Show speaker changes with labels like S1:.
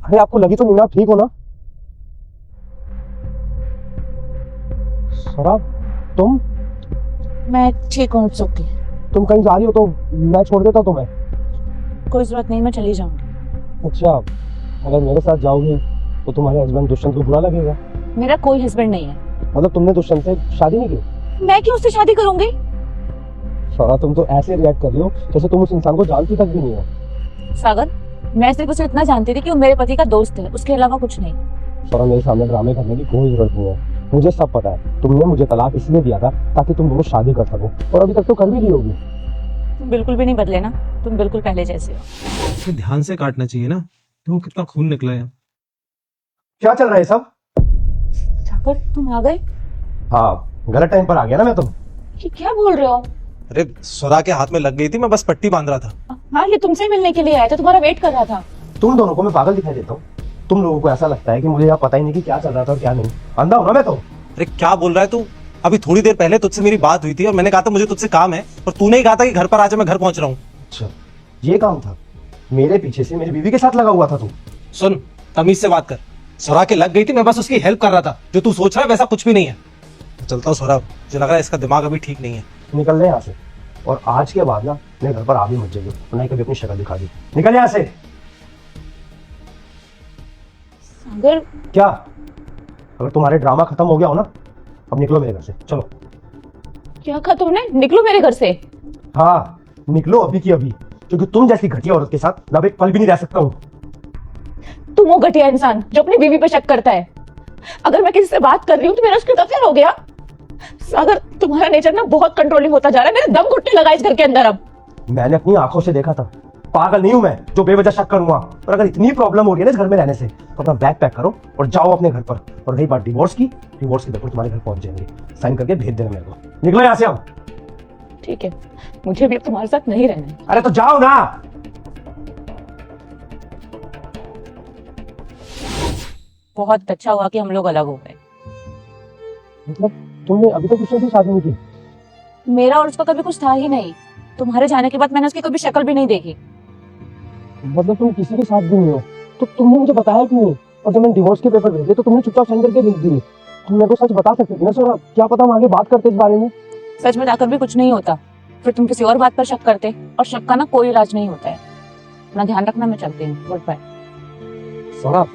S1: अरे आपको लगी तो नहीं ना, आप ठीक हो ना? सौरभ, तुम
S2: मैं ठीक हूँ, इट्स ओके।
S1: तुम कहीं जा रही हो तो मैं छोड़ देता तुम्हें।
S2: कोई जरूरत नहीं, मैं चली जाऊंगी।
S1: अच्छा, अगर मेरे साथ जाओगे तो तुम्हारे हस्बैंड दुष्यंत को बुरा लगेगा।
S2: मेरा कोई हस्बैंड नहीं है।
S1: मतलब तुमने दुष्यंत से शादी नहीं की?
S2: मैं क्यों उससे शादी करूंगी?
S1: सौरभ, तुम तो ऐसे रिएक्ट कर रही हो जैसे तुम उस इंसान को जानती तक भी नहीं हो।
S2: सागर, मैं सिर्फ उसे इतना जानती थी कि वो मेरे पति का दोस्त है, उसके अलावा कुछ नहीं।
S1: सौरभ, मेरे सामने ड्रामे करने की कोई जरूरत नहीं है। मुझे सब पता है। तुमने मुझे तलाक इसलिए दिया था ताकि तुम दोनों शादी कर सको, और अभी तक तो कर भी ली होगी।
S2: तुम बिल्कुल भी नहीं बदले ना, तुम बिल्कुल पहले जैसे हो।
S3: तो ध्यान से काटना चाहिए ना, तो कितना खून निकला है।
S1: क्या चल रहा है सब?
S2: सागर, तुम आ गए?
S1: हाँ, गलत टाइम पर आ गया ना मैं। तुम
S2: ये क्या बोल रहे हो?
S3: अरे स्वरा के हाथ में लग गई थी, मैं बस पट्टी बांध रहा था।
S2: हाँ, ये तुमसे मिलने के लिए आया था, तुम्हारा वेट कर रहा था।
S1: तुम दोनों को मैं पागल दिखाई देता हूँ? तुम लोगों को ऐसा लगता है कि मुझे यहाँ पता ही नहीं कि क्या चल रहा था और क्या नहीं। अंधा हूं ना मैं तो।
S3: अरे क्या बोल रहा है तू? अभी थोड़ी देर पहले तुझसे मेरी बात हुई थी और मैंने कहा था मुझे तुझसे काम है, और तूने ही कहा था कि घर पर आजा, मैं घर पहुंच रहा हूँ।
S1: अच्छा, ये काम था? मेरे पीछे से मेरी बीवी के साथ लगा हुआ था तू?
S3: सुन, तमीज से बात कर। स्वरा के लग गई थी, मैं बस उसकी हेल्प कर रहा था। जो तू सोच रहा है वैसा कुछ भी नहीं है। चलता हूँ स्वरा, मुझे लग रहा है इसका दिमाग अभी ठीक नहीं है।
S1: निकल ले यहाँ से, और आज के बाद ना मेरे घर पर आ भी मत जाइए, और नहीं कभी अपनी शक्ल दिखा दी। निकल यहाँ से।
S2: सागर,
S1: क्या? अगर तुम्हारे ड्रामा खत्म हो गया हो ना, अब निकलो मेरे घर से, चलो।
S2: क्या कहा तुमने? निकलो मेरे घर से?
S1: हाँ, निकलो अभी की अभी, क्योंकि तुम जैसी घटिया औरत के साथ मैं अब एक पल भी नहीं रह सकता हूँ।
S2: तुम वो घटिया इंसान जो अपनी बीवी पे शक करता है। अगर मैं किसी से बात कर रही हूँ तो मेरा उसके अफेयर हो गया। सागर, तुम्हारा नेचर ना बहुत कंट्रोलिंग होता जा रहा है, मेरे दम घुटने लगा इस घर के अंदर अब।
S1: मैंने अपनी आंखों से देखा था। पागल नहीं हूं मैं जो बेवजह शक करूंगा। और अगर इतनी प्रॉब्लम हो रही है ना इस घर में रहने से, तो अपना बैग पैक करो और जाओ अपने घर पर। और रही बात डिवोर्स की पेपर तुम्हारे घर पहुंच जाएंगे, साइन करके भेज देना मेरे को। निकलो यहाँ से अब।
S2: ठीक है, मुझे भी अब तुम्हारे साथ नहीं रहना है।
S1: अरे तो जाओ ना।
S2: बहुत अच्छा हुआ कि हम लोग अलग हो गए।
S1: मतलब तुमने अभी तक उससे शादी नहीं की?
S2: मेरा और उसका कभी कुछ था ही नहीं। तुम्हारे जाने के बाद मैंने उसकी कभी शक्ल भी नहीं देखी।
S1: मतलब तुम किसी के साथ भी नहीं हो, तो तुमने मुझे बताया क्यों नहीं? और जब मैंने डिवोर्स के पेपर भेजे तो तुमने चुपचाप साइन करके भेज दिए। तुम मेरे को सच बता सकते थे ना सौरभ, क्या पता हम आगे बात करते इस बारे में।
S2: सच बताकर भी कुछ नहीं होता, फिर तुम किसी और बात पर शक करते, और शक का ना कोई इलाज नहीं होता है। अपना ध्यान रखना, मैं चलती हूँ। Good bye.
S1: सौरभ,